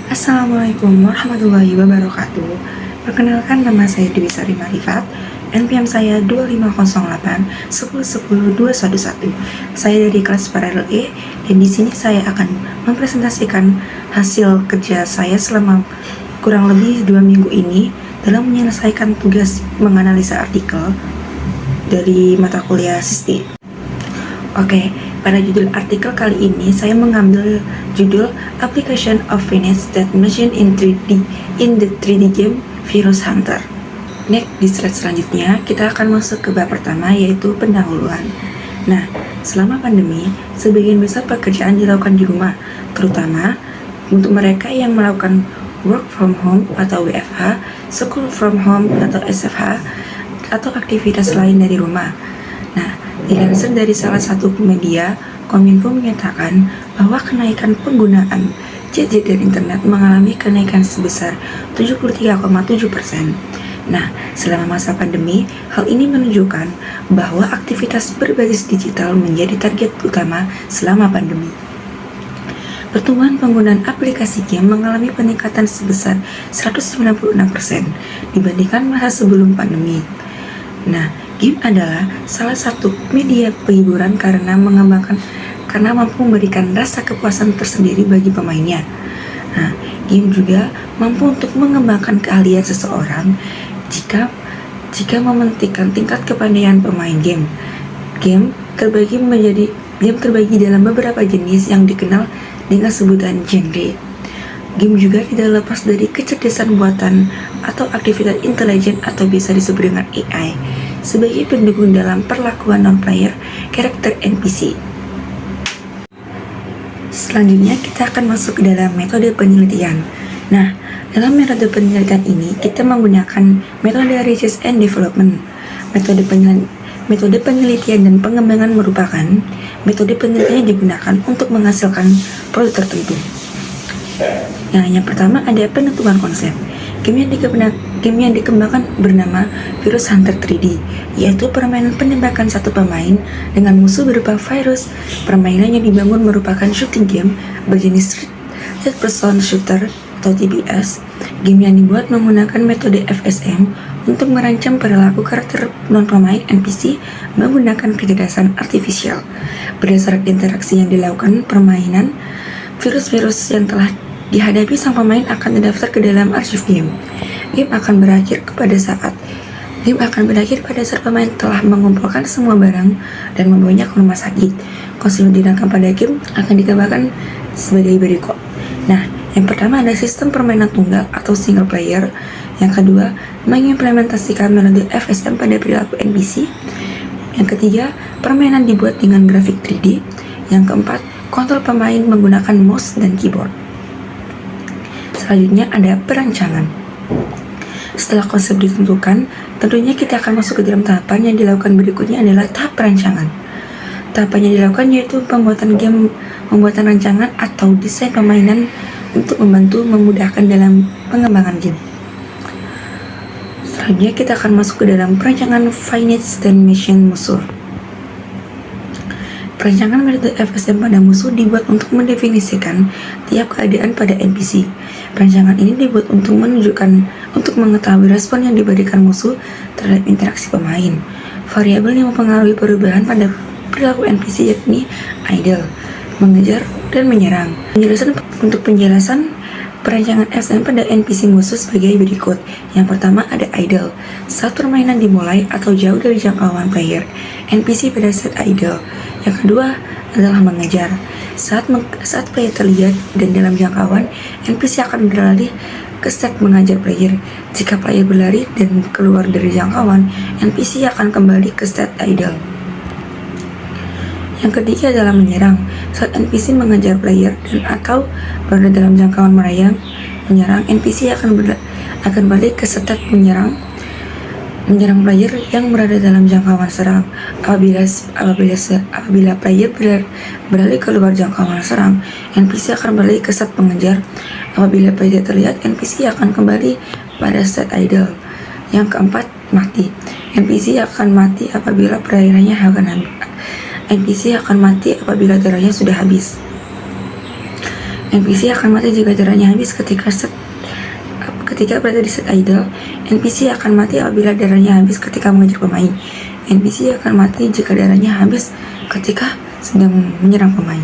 Assalamualaikum warahmatullahi wabarakatuh. Perkenalkan, nama saya Dewi Sari Marifat. NPM saya 2508 Saya dari kelas Paralel E, dan di sini saya akan mempresentasikan hasil kerja saya selama kurang lebih 2 minggu ini dalam menyelesaikan tugas menganalisa artikel dari mata kuliah SISTI. Oke, pada judul artikel kali ini saya mengambil judul Application of Finance that Machine in 3D in the 3D game Virus Hunter. Next, di slide selanjutnya kita akan masuk ke bab pertama, yaitu pendahuluan. Nah, selama pandemi, sebagian besar pekerjaan dilakukan di rumah, terutama untuk mereka yang melakukan work from home atau WFH, school from home atau SFH, atau aktivitas lain dari rumah. Nah, dilansir dari salah satu media, Kominfo menyatakan bahwa kenaikan penggunaan gadget dan internet mengalami kenaikan sebesar 73,7%. Nah, selama masa pandemi, hal ini menunjukkan bahwa aktivitas berbasis digital menjadi target utama selama pandemi. Pertumbuhan penggunaan aplikasi game mengalami peningkatan sebesar 196% dibandingkan masa sebelum pandemi. Nah, game adalah salah satu media penghiburan karena mampu memberikan rasa kepuasan tersendiri bagi pemainnya. Nah, game juga mampu untuk mengembangkan keahlian seseorang jika mementingkan tingkat kepandaian pemain game. Game terbagi dalam beberapa jenis yang dikenal dengan sebutan genre. Game juga tidak lepas dari kecerdasan buatan atau aktivitas intelijen atau bisa disebut dengan AI sebagai pendukung dalam perlakuan non-player karakter NPC. Selanjutnya kita akan masuk ke dalam metode penelitian. Nah, dalam metode penelitian ini kita menggunakan metode research and development. Metode penelitian dan pengembangan merupakan metode penelitian yang digunakan untuk menghasilkan produk tertentu. Yang pertama ada penentuan konsep. Game yang dikembangkan bernama Virus Hunter 3D, yaitu permainan penembakan satu pemain dengan musuh berupa virus. Permainan yang dibangun merupakan shooting game berjenis third person shooter atau TPS. Game yang dibuat menggunakan metode FSM untuk merancang perilaku karakter non-pemain NPC menggunakan kecerdasan artifisial. Berdasarkan interaksi yang dilakukan permainan, virus-virus yang telah dihadapi sang pemain akan terdaftar ke dalam arsip game. Game akan berakhir pada saat pemain telah mengumpulkan semua barang dan membawanya ke rumah sakit. Konsep yang digunakan pada game akan digambarkan sebagai berikut. Nah, yang pertama ada sistem permainan tunggal atau single player. Yang kedua, mengimplementasikan metode FSM pada perilaku NPC. Yang ketiga, permainan dibuat dengan grafik 3D. Yang keempat, kontrol pemain menggunakan mouse dan keyboard. Selanjutnya ada perancangan. Setelah konsep ditentukan, tentunya kita akan masuk ke dalam tahapan yang dilakukan berikutnya adalah tahap perancangan. Tahapan yang dilakukan yaitu pembuatan rancangan atau desain permainan untuk memudahkan dalam pengembangan game. Selanjutnya kita akan masuk ke dalam perancangan finite state machine musuh. Perancangan metode FSM pada musuh dibuat untuk mendefinisikan tiap keadaan pada NPC. Perancangan ini dibuat untuk mengetahui respon yang diberikan musuh terhadap interaksi pemain. Variabel yang mempengaruhi perubahan pada perilaku NPC yakni idle, mengejar, dan menyerang. Untuk penjelasan perancangan FSM pada NPC musuh sebagai berikut. Yang pertama ada idle. Saat permainan dimulai atau jauh dari jangkauan player, NPC pada saat idle. Yang kedua adalah mengejar. Saat player terlihat dan dalam jangkauan, NPC akan berlari ke state mengejar player. Jika player berlari dan keluar dari jangkauan, NPC akan kembali ke state idle. Yang ketiga adalah menyerang. Saat NPC mengejar player dan atau berada dalam jangkauan menyerang, NPC akan balik ke state menyerang player yang berada dalam jangkauan serang. Apabila player beralih keluar jangkauan serang, NPC akan beralih ke state pengejar. Apabila player terlihat, NPC akan kembali pada state idle. Yang keempat, mati. NPC akan mati apabila darahnya sudah habis. NPC akan mati jika darahnya habis ketika berada di set idle. NPC akan mati apabila darahnya habis ketika mengejar pemain. NPC akan mati jika darahnya habis ketika sedang menyerang pemain.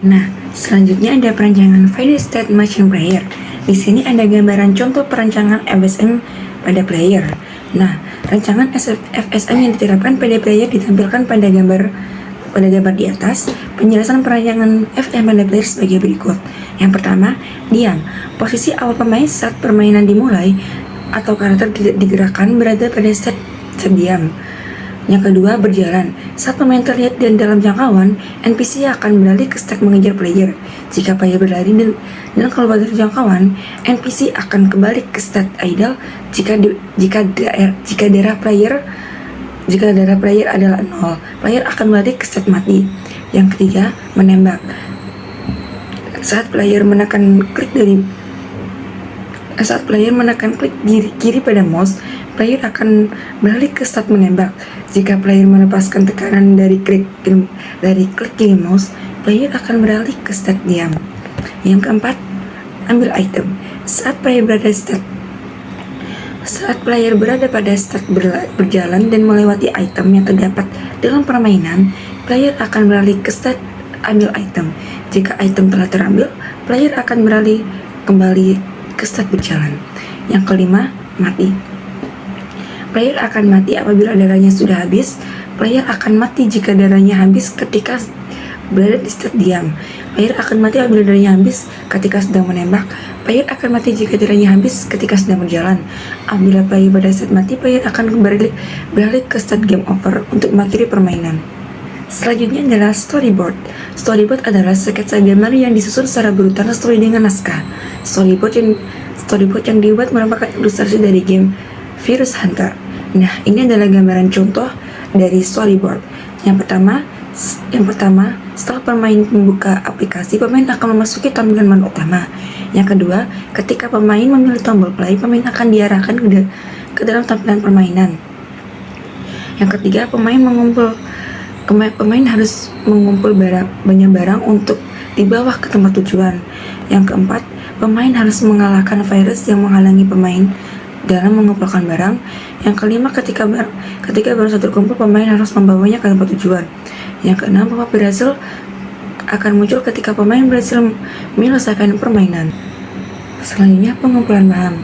Nah, selanjutnya ada perancangan Final State Machine Player. Di sini ada gambaran contoh perancangan FSM pada player. Nah, rancangan FSM yang diterapkan pada player ditampilkan pada gambar di atas. Penjelasan perancangan FSM pada player sebagai berikut. Yang pertama, diam. Posisi awal pemain saat permainan dimulai atau karakter digerakkan berada pada set diam. Yang kedua, berjalan. Saat pemain terlihat dan dalam jangkauan, NPC akan beralih ke stat mengejar player. Jika player berlari dan keluar dari jangkauan, NPC akan kembali ke stat idle jika darah player adalah 0. Player akan beralih ke stat mati. Yang ketiga, menembak. Saat player menekan klik kiri pada mouse, player akan beralih ke stat menembak. Jika player melepaskan tekanan dari klik kiri mouse, player akan beralih ke stat diam. Yang keempat, ambil item. Saat player berada pada stat berjalan dan melewati item yang terdapat dalam permainan, player akan beralih ke stat ambil item. Jika item telah terambil, player akan beralih kembali ke stat berjalan. Yang kelima, mati. Player akan mati apabila darahnya sudah habis. Player akan mati jika darahnya habis ketika berada di stat diam. Player akan mati apabila darahnya habis ketika sedang menembak. Player akan mati jika darahnya habis ketika sedang berjalan. Apabila player pada stat mati, player akan beralih ke stat game over untuk mengakhiri permainan. Selanjutnya adalah storyboard. Storyboard adalah sketsa gambar yang disusun secara berurutan sesuai dengan naskah. Storyboard yang dibuat merupakan ilustrasi dari game Virus Hunter. Nah, ini adalah gambaran contoh dari storyboard. Yang pertama, setelah pemain membuka aplikasi, pemain akan memasuki tampilan menu utama. Yang kedua, ketika pemain memilih tombol play, pemain akan diarahkan ke dalam tampilan permainan. Yang ketiga, pemain harus mengumpul banyak barang untuk dibawa ke tempat tujuan. Yang keempat, pemain harus mengalahkan virus yang menghalangi pemain dalam mengumpulkan barang. Yang kelima, ketika baru satu terkumpul, pemain harus membawanya ke tempat tujuan. Yang keenam, papan berhasil akan muncul ketika pemain berhasil menyelesaikan permainan. Selanjutnya, pengumpulan bahan.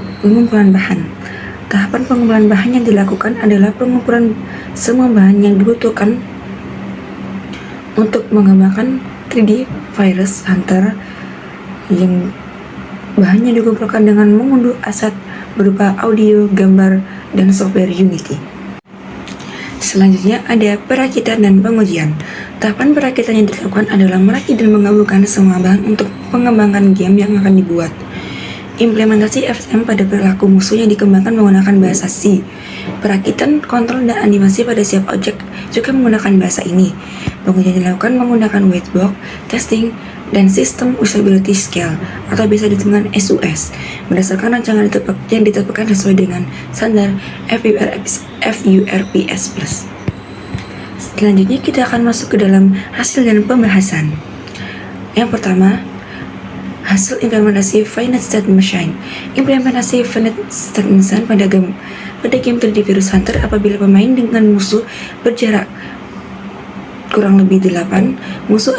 Tahapan pengumpulan bahan yang dilakukan adalah pengumpulan semua bahan yang dibutuhkan untuk mengembangkan 3D Virus Hunter, yang bahannya dikumpulkan dengan mengunduh aset berupa audio, gambar, dan software Unity. Selanjutnya ada perakitan dan pengujian. Tahapan perakitan yang dilakukan adalah merakit dan menggabungkan semua bahan untuk mengembangkan game yang akan dibuat. Implementasi FSM pada perilaku musuh yang dikembangkan menggunakan bahasa C. Perakitan, kontrol, dan animasi pada setiap objek juga menggunakan bahasa ini. Pengujian dilakukan menggunakan whitebox, testing, dan sistem usability scale atau biasa disebut dengan SUS berdasarkan rancangan yang ditetapkan sesuai dengan standar FURPS+. Selanjutnya kita akan masuk ke dalam hasil dan pembahasan. Yang pertama, hasil implementasi Finite State Machine. Implementasi Finite State Machine pada game 3D Virus Hunter apabila pemain dengan musuh berjarak kurang lebih 8, musuh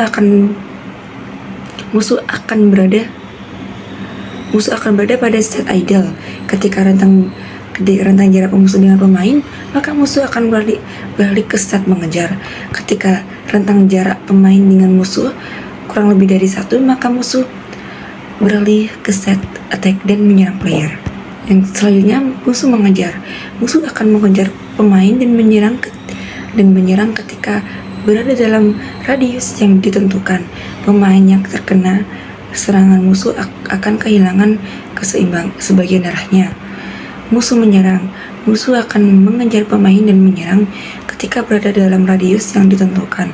akan berada pada state idle. Ketika rentang jarak musuh dengan pemain, maka musuh akan beralih ke state mengejar. Ketika rentang jarak pemain dengan musuh kurang lebih dari 1, maka musuh beralih ke state attack dan menyerang player. Yang selanjutnya, musuh mengejar. Musuh akan mengejar pemain dan menyerang ketika berada dalam radius yang ditentukan. Pemain yang terkena serangan musuh akan kehilangan sebagian darahnya. Musuh menyerang. Musuh akan mengejar pemain dan menyerang ketika berada dalam radius yang ditentukan.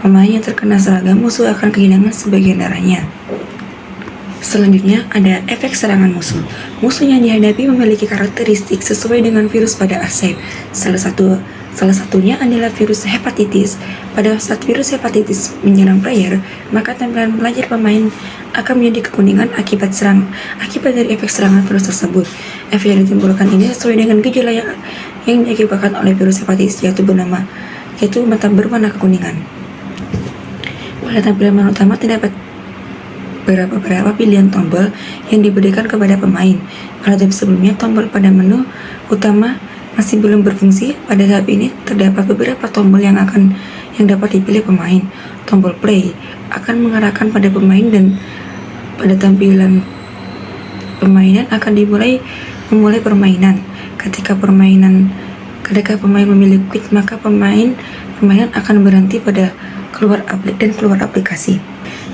Pemain yang terkena seragam musuh akan kehilangan sebagian darahnya. Selanjutnya ada efek serangan musuh. Musuh yang dihadapi memiliki karakteristik sesuai dengan virus pada aset. Salah Salah satunya adalah virus hepatitis. Pada saat virus hepatitis menyerang player, maka tampilan layar pemain akan menjadi kekuningan akibat dari efek serangan virus tersebut. Efek yang ditimbulkan ini sesuai dengan gejala yang diakibatkan oleh virus hepatitis, yaitu mata berwarna kekuningan. Pada tampilan menu utama terdapat beberapa pilihan tombol yang diberikan kepada pemain. Pada tab sebelumnya, tombol pada menu utama masih belum berfungsi. Pada tab ini terdapat beberapa tombol yang dapat dipilih pemain. Tombol play akan mengarahkan pada pemain, dan pada tampilan permainan akan memulai permainan. Ketika pemain memilih quit, maka permainan akan berhenti pada keluar aplikasi.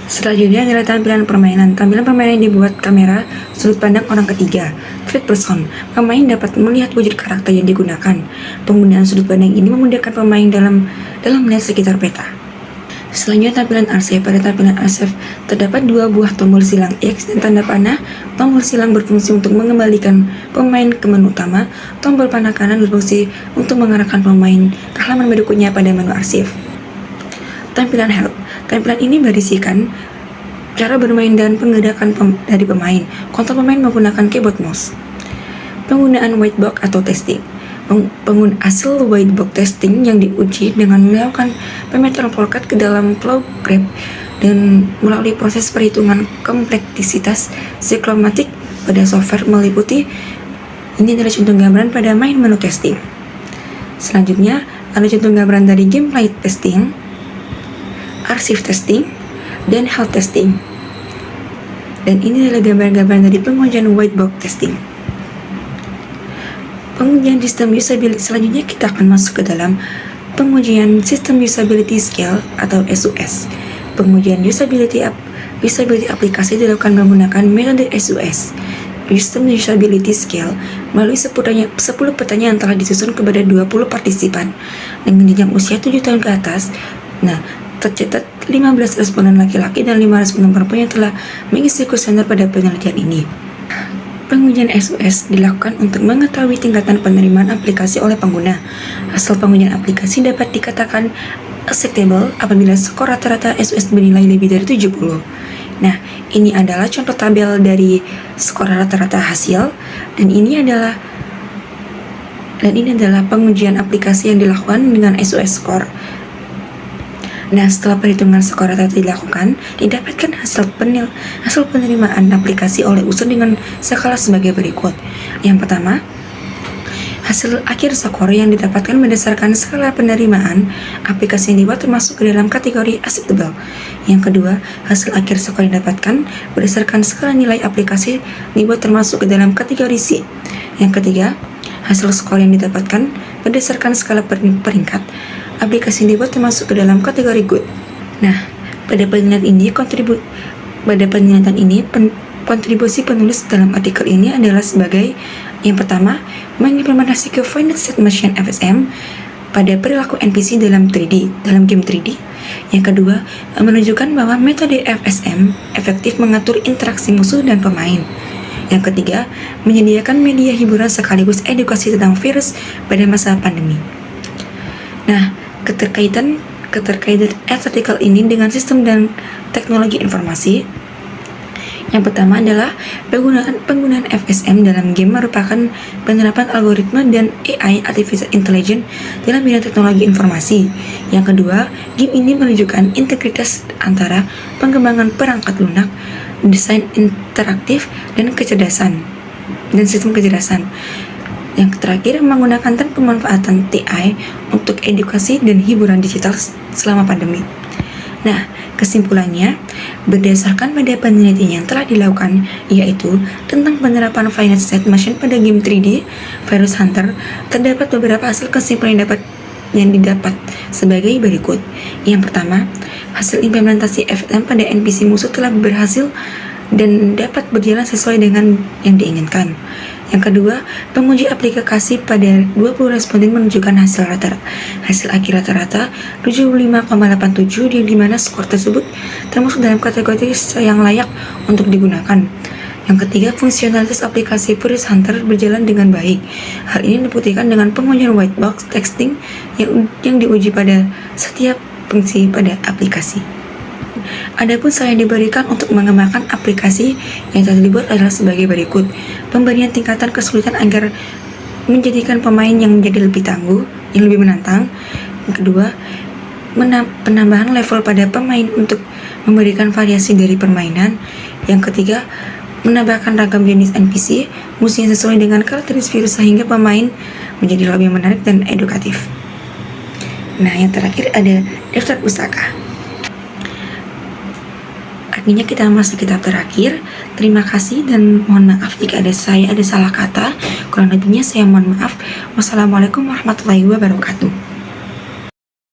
Selanjutnya adalah tampilan permainan. Tampilan permainan dibuat kamera sudut pandang orang ketiga, third person. Pemain dapat melihat wujud karakter yang digunakan. Penggunaan sudut pandang ini memudahkan pemain dalam melihat sekitar peta. Selanjutnya tampilan arsip. Pada tampilan arsip terdapat 2 buah tombol silang X dan tanda panah. Tombol silang berfungsi untuk mengembalikan pemain ke menu utama. Tombol panah kanan berfungsi untuk mengarahkan pemain ke halaman berikutnya pada menu arsip. Tampilan help. Tampilan ini berisikan cara bermain dan penggerakan dari pemain. Kontrol pemain menggunakan keyboard mouse. Penggunaan whitebox atau testing. Hasil whitebox testing yang diuji dengan melakukan pemetaan polkat ke dalam flow graph dan melalui proses perhitungan kompleksitas siklomatik pada software meliputi. Ini adalah contoh gambaran pada main menu testing. Selanjutnya ada contoh gambaran dari gameplay testing, arsip testing, dan health testing. Dan ini adalah gambar-gambar dari pengujian whitebox testing. Pengujian sistem usability. Selanjutnya kita akan masuk ke dalam pengujian sistem usability scale atau SUS. Pengujian usability aplikasi dilakukan menggunakan metode SUS, System Usability Scale, melalui 10 pertanyaan yang telah disusun kepada 20 partisipan dengan jenjang usia 7 tahun ke atas. Tercatat 15 responden laki-laki dan 5 responden perempuan yang telah mengisi kuesioner pada penelitian ini. Pengujian SUS dilakukan untuk mengetahui tingkatan penerimaan aplikasi oleh pengguna. Hasil pengujian aplikasi dapat dikatakan acceptable apabila skor rata-rata SUS bernilai lebih dari 70. Ini adalah contoh tabel dari skor rata-rata hasil, dan ini adalah pengujian aplikasi yang dilakukan dengan SUS score. Setelah perhitungan skor rata-rata dilakukan, didapatkan hasil penerimaan aplikasi oleh user dengan skala sebagai berikut. Yang pertama, hasil akhir skor yang didapatkan berdasarkan skala penerimaan aplikasi yang dibuat termasuk ke dalam kategori acceptable. Yang kedua, hasil akhir skor yang didapatkan berdasarkan skala nilai aplikasi dibuat termasuk ke dalam kategori C. Yang ketiga, hasil skor yang didapatkan berdasarkan skala peringkat aplikasi yang dibuat termasuk ke dalam kategori good. Pada penelitian ini, kontribusi penulis dalam artikel ini adalah sebagai yang pertama, mengimplementasikan Finite State Machine FSM pada perilaku NPC dalam game 3D. Yang kedua, menunjukkan bahwa metode FSM efektif mengatur interaksi musuh dan pemain. Yang ketiga, menyediakan media hiburan sekaligus edukasi tentang virus pada masa pandemi. Keterkaitan artikel ini dengan sistem dan teknologi informasi. Yang pertama adalah penggunaan FSM dalam game merupakan penerapan algoritma dan AI Artificial Intelligence dalam bidang teknologi informasi. Yang kedua, game ini menunjukkan integritas antara pengembangan perangkat lunak, desain interaktif, dan sistem kecerdasan. Yang terakhir, menggunakan dan pemanfaatan TI untuk edukasi dan hiburan digital selama pandemi. Kesimpulannya, berdasarkan pada penelitian yang telah dilakukan, yaitu tentang penerapan Finite State Machine pada game 3D Virus Hunter, terdapat beberapa hasil kesimpulan yang didapat sebagai berikut. Yang pertama, hasil implementasi FSM pada NPC musuh telah berhasil dan dapat berjalan sesuai dengan yang diinginkan. Yang kedua, penguji aplikasi pada 20 responden menunjukkan hasil akhir rata-rata 75,87, di mana skor tersebut termasuk dalam kategori yang layak untuk digunakan. Yang ketiga, fungsionalitas aplikasi Forest Hunter berjalan dengan baik. Hal ini dibuktikan dengan pengujian white box testing yang diuji pada setiap fungsi pada aplikasi. Adapun saran yang diberikan untuk mengembangkan aplikasi yang telah dibuat adalah sebagai berikut. Pemberian tingkatan kesulitan agar menjadikan pemain yang menjadi lebih tangguh, yang lebih menantang. Yang kedua, penambahan level pada pemain untuk memberikan variasi dari permainan. Yang ketiga, menambahkan ragam jenis NPC musuh yang sesuai dengan karakteristik virus sehingga pemain menjadi lebih menarik dan edukatif. Nah, yang terakhir ada daftar pustaka. Akhirnya kita masuk kitab terakhir. Terima kasih dan mohon maaf jika ada salah kata. Kurang lebihnya saya mohon maaf. Wassalamualaikum warahmatullahi wabarakatuh.